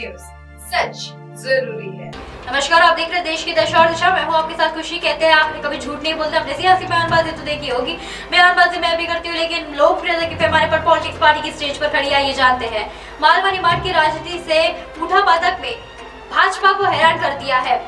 News, सच जरूरी है। नमस्कार, आप देख रहे हैं देश की दशा और दिशा। मैं हूं आपके साथ खुशी। कहते हैं आपने कभी झूठ नहीं बोलते। अपने सियासी बयानबाजी तो देखी होगी, बयानबाजी मैं भी करती हूँ, लेकिन लोकप्रियता के पैमाने पर पॉलिटिक्स पार्टी की स्टेज पर खड़ी आइए जानते हैं। मालवा निमाड़ की राजनीति से उठापटक में भाजपा को हैरान कर दिया है।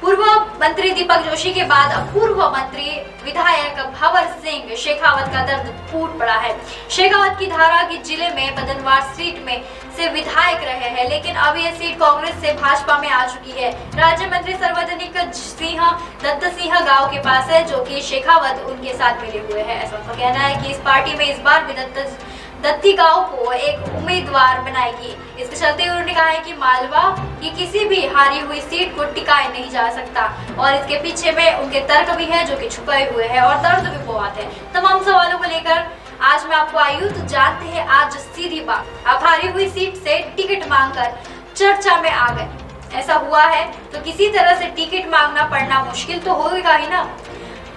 पूर्व मंत्री दीपक जोशी के बाद अब पूर्व मंत्री विधायक भंवर सिंह शेखावत का दर्द फूट पड़ा है। शेखावत की धारा की जिले में बदनवार सीट में से विधायक रहे हैं, लेकिन अब ये सीट कांग्रेस से भाजपा में आ चुकी है। राज्य मंत्री सर्वजनिक सिंह दत्त सिंह गांव के पास है, जो कि शेखावत उनके साथ मिले हुए हैं। ऐसा उनका कहना है कि इस पार्टी में इस बार भी दत्ती गांव को एक उम्मीदवार बनाएगी। इसके चलते उन्होंने कहा है कि मालवा की किसी भी हारी हुई सीट को टिकाया नहीं जा सकता, और इसके पीछे में उनके तर्क भी है जो कि छुपाए हुए हैं और दर्द भी बहुत है। तमाम सवालों को लेकर आज मैं आपको आई हूँ, तो जानते हैं आज सीधी बात। आप हारी हुई सीट से टिकट मांगकर चर्चा में आ गए। ऐसा हुआ है तो किसी तरह से टिकट मांगना पड़ना मुश्किल तो होगा ही ना।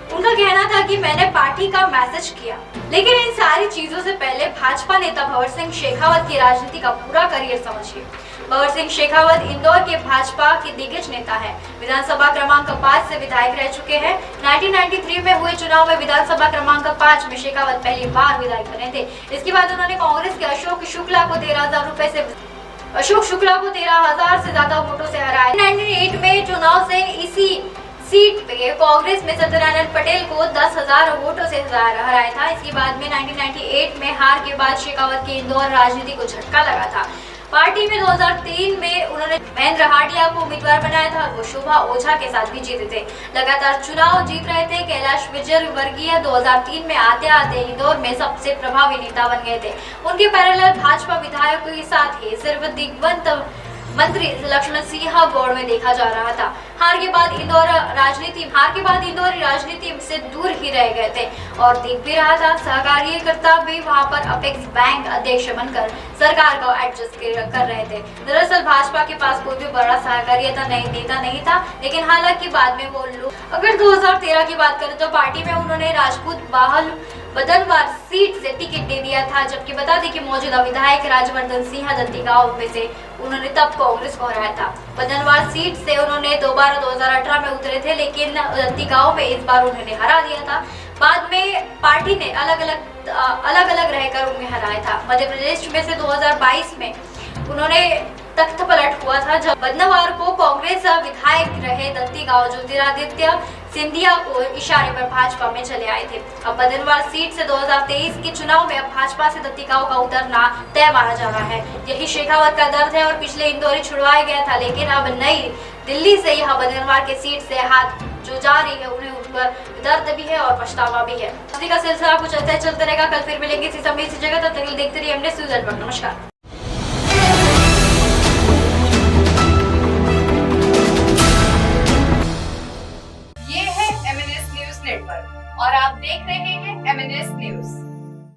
उनका कहना था कि मैंने पार्टी का मैसेज किया, लेकिन इन सारी चीजों से पहले भाजपा नेता भंवर सिंह शेखावत की राजनीति का पूरा करियर समझिए। भंवर सिंह शेखावत इंदौर के भाजपा के दिग्गज नेता है। विधानसभा क्रमांक 5 से विधायक रह चुके हैं। 1993 में हुए चुनाव में विधानसभा क्रमांक 5 में शेखावत पहली बार विधायक बने थे। इसके बाद उन्होंने कांग्रेस के अशोक शुक्ला को 13,000 से ज्यादा वोटों से हराया। 1998 में चुनाव से इसी सीट पे कांग्रेस में सत्यनारायण पटेल को 10,000 वोटों से हराया था। इसके बाद में 1998 में हार के बाद शेखावत की इंदौर राजनीति को झटका लगा था। पार्टी में 2003 में उन्होंने महेंद्र हाटिया को उम्मीदवार बनाया था, वो शोभा ओझा के साथ भी जीते थे। लगातार चुनाव जीत रहे थे। कैलाश विजयवर्गीय 2003 में आते आते इंदौर में सबसे प्रभावी नेता बन गए थे। उनके पैरेलल भाजपा विधायकों के साथ ही सिर्फ दिग्गज मंत्री लक्ष्मण सिंह गौड़ में देखा जा रहा था। हार के बाद इंदौर राजनीति से दूर ही रह गए थे और दिख भी रहा था। सहकारिता भी वहां पर अपेक्स बैंक अध्यक्ष बनकर सरकार को एडजस्ट कर रहे थे। दरअसल भाजपा के पास कोई भी बड़ा सहकारिता नेता नहीं था, लेकिन हालांकि बाद में वो लोग, अगर 2013 की बात करें तो पार्टी में उन्होंने राजपूत बाहल बदनवार सीट से टिकट दे दिया था। जबकि बता दें कि मौजूदा विधायक राजवर्धन सिंह दत्ती गांव में से उन्होंने तब कांग्रेस को हराया था। बदनवार सीट से उन्होंने दोबारा 2018 में उतरे थे, लेकिन दत्ती गांव में इस बार उन्होंने हरा दिया था। बाद में पार्टी ने अलग अलग रहकर उन्हें हराया था। मध्य प्रदेश में से 2022 में उन्होंने तख्त पलट हुआ था, जब बदनवार को कांग्रेस विधायक रहे दत्ती गांव ज्योतिरादित्य सिंधिया को इशारे पर भाजपा में चले आए थे। अब बदनवार सीट से 2023 के चुनाव में अब भाजपा से दत्ती गांव का उतरना तय माना जा रहा है। यही शेखावत का दर्द है और पिछले इंदौरी छुड़वाया गया था, लेकिन अब नई दिल्ली से यह बदनवार के सीट से हाथ जो जा रही है, उन्हें उन पर दर्द भी है और पछतावा भी है। का सिलसिला कुछ ऐसा चलता रहेगा। कल फिर मिलेंगे इसी समय इसी जगह, तब तक देखते रहिए हमने न्यूज़ नेटवर्क। नमस्कार।